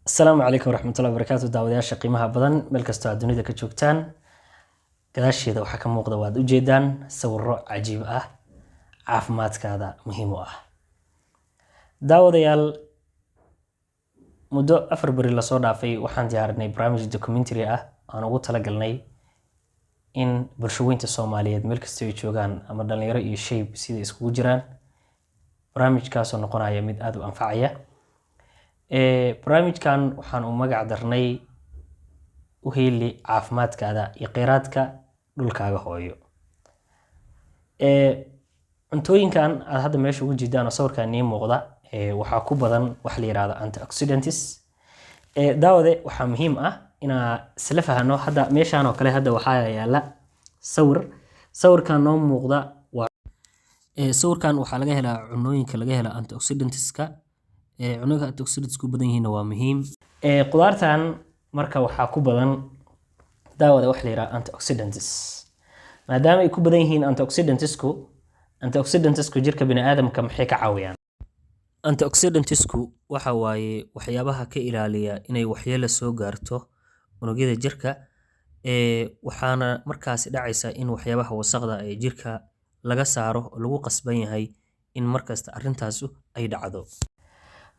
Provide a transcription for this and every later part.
السلام عليكم ورحمة الله وبركاته daawadayaasha qiimaha badan meel kasta oo dunida ka joogtaan gadaasheeda waxa ka muuqda waad u jeedaan sawirro cajiib ah caafimaadkaada muhiim u ah daawadayaal muddo 4 bari la soo dhaafay waxaan diyaarinay barnaamij documentary ah aan ugu talagalnay in bulshooyinka Soomaaliyeed meel kasta ay joogaan ama dhalinyaro iyo shayb sida iskugu jiraan barnaamijkaas oo noqonaya mid aad u anfacaya barnaamijkan waxaan u magac darnay u heeli caafimaadkaada iyo kheyraadka dhulkaaga hooyo cuntooyinkan aad hadda meesha ugu jeedaan sawirkan nii muuqda waxa ku badan wax la yiraahdo antioxidants daawade waxa muhiim ah ina isla fahano hadda meeshan oo kale hadda waxa yaala sawirkan noo muuqda waa sawirkan waxa laga helaa cunooyinka laga hela antioxidantska cunuga antioxidants ku badan yihiin waa muhiim qudaartan marka waxa ku badan daawada wax la yiraahdo antioxidants maadaama ay ku badan yihiin antioxidantsku jirka bini'aadamka maxay ka caawiyaan antioxidantsku waxa waaye waxyaabaha ka ilaaliya inay waxyeello soo gaarto unugyada jirka waxaana markaas dhacaysa in waxyaabaha wasaqda ee jirka laga saaro oo lagu qasban yahay in markasta arintaas ay dhacdo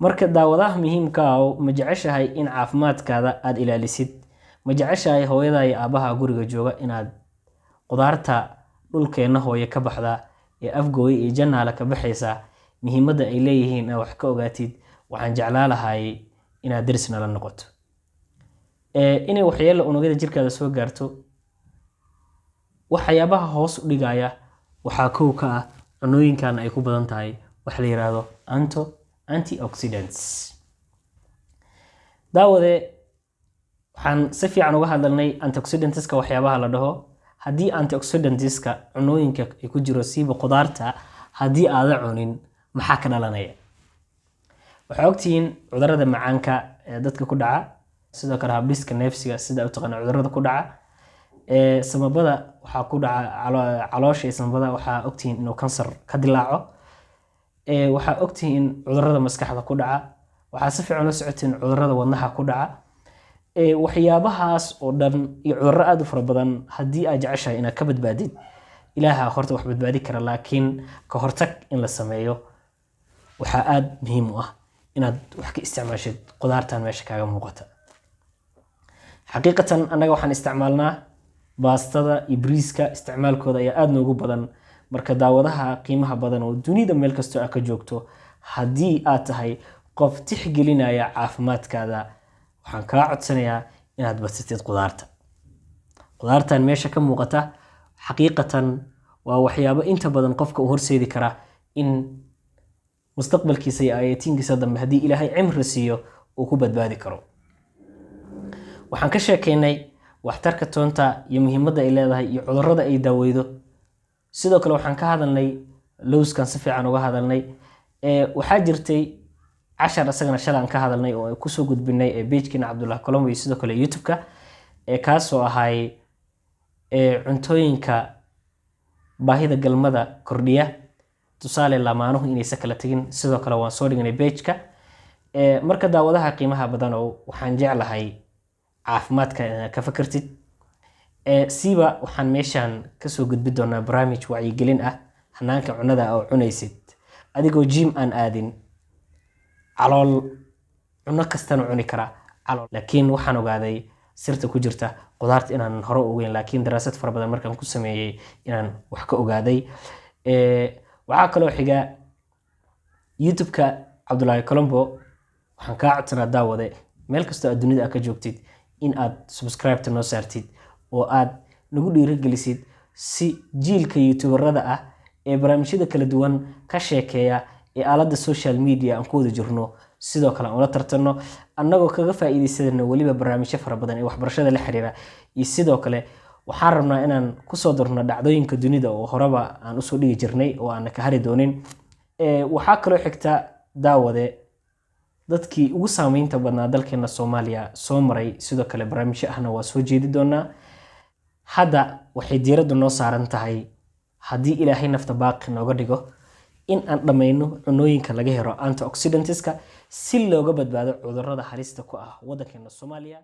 marka daawadaha muhiimka ah ma jeceshahay in caafimaadkaada aad ilaalisid ma jeceshahay hooyada iyo aabaha guriga jooga inaad qudaarta dhulkeena hooyo ka baxda ee afgooy iyo jannaala ka baxaysa muhiimadda ay leeyihiin wax ka ogaatid waxaan jeclaan lahay inaad darisna la noqoto inay waxyeello unugyada jirkaada soo gaarto waxyaabaha hoos u dhigaya waxa koow ka ah cunooyinkan ay ku badan tahay wax la yiraahdo antioxidants daawade waxaan si fiican uga hadalnay antioxidantska waxyaabaha la dhaho haddii antioxidantska cunooyinka ay ku jiro siiba qudaarta haddii aad cunin maxaa ka dhalanaya waxa ogtiin cudurrada macaanka ee dadka ku dhaca sidoo kale habdhiska neefsiga sida u taqaan cudurrada ku dhaca sababada waxa ku dhaca caloosha sababada waxa ogtiin inuu kansar ka dilaaco waxa ogtiin cudurrada maskaxda ku dhaca waxa si fiican la socotiin cudurrada wadnaha ku dhaca waxyaabahaas oo dhan iyo cudurro aad u fara badan haddii aad jeceshahay inaad ka badbaadid ilaaha horta wax badbaadi kara laakiin ka hortag in la sameeyo waxa aad muhiim u ah inaad wax ka isticmaashid qudaartan meesha kaaga muuqata xaqiiqatan anaga waxaan isticmaalnaa baastada iyo bariiska isticmaalkooda ayaa aad noogu badan marka daawadaha qiimaha badan oo dunida meel kasto aad ka joogto haddii aad tahay qof tixgelinaya caafimaadkaada waxaan kaa codsanayaa inaad badsatid qudaartan meesha ka muuqata xaqiiqatan waa waxyaabo inta badan qofka u horseedi kara in mustaqbalkiisa iyo ayatiinkiisa dambe haddii ilaahay cimri siiyo uu ku badbaadi karo waxaan ka sheekeynay waxtarka toonta iyo muhiimadda ay leedahay iyo cudurrada ay daaweydo sidoo kale waxaan ka hadalnay lowskan si fiican uga hadalnay waxaa jirtay cashar asagana shalan ka hadalnay oo ay ku soo gudbinay page-kina Cabdullaah Colombo iyo sidoo kale YouTube-ka kaas oo ahay cuntooyinka baahida galmada kordhiya tusaale lamaanuhu inaysan kala tagin sidoo kale waan soo dhignay page-ka marka daawadaha qiimaha badan oo waxaan jeclahay caafimaadka ka fakartid siiba waxaan meeshan ka soo gudbi doonaa barnaamij wacyigelin ah hanaanka cunada oo cunaysid adigoo gym aan aadin calool cuno kastana cuni kara calool laakiin waxaan ogaaday sirta ku jirta qudaarta inaan hore u ogeyn laakiin daraasad fara badan markaan ku sameeyay inaan wax ka ogaaday waxa kale oo xiga YouTube-ka Cabdullaah Colombo waxaan ka codsanaa daawade meel kasta oo dunida aad ka joogtid in aad subscribe noo saartid oo aad nagu dhiirigelisid si jiilka YouTuberada ah ee barnaamijyada kala duwan ka sheekeeya ee aalada social media aan ku wada jirno sidoo kale aan la tartano annagoo kaga faa'iideysadana waliba barnaamijyo fara badan ee waxbarashada la xiriira iyo sidoo kale waxaan rabnaa inaan ku soo darno dhacdooyinka dunida oo horeba aan u soo dhigi jirnay oo aan ka hari doonin waxa kale oo xigta daawade dadkii ugu saameynta badnaa dalkeena Soomaaliya soo maray sidoo kale barnaamijyo ahna waa soo jeedi doonaa hadda waxay diiraddu noo saaran tahay haddii ilaahay nafta baaqi nooga dhigo in aan dhamayno cunooyinka laga helo antioxidantska si looga badbaado cudurrada halista ku ah waddankeena Soomaaliya.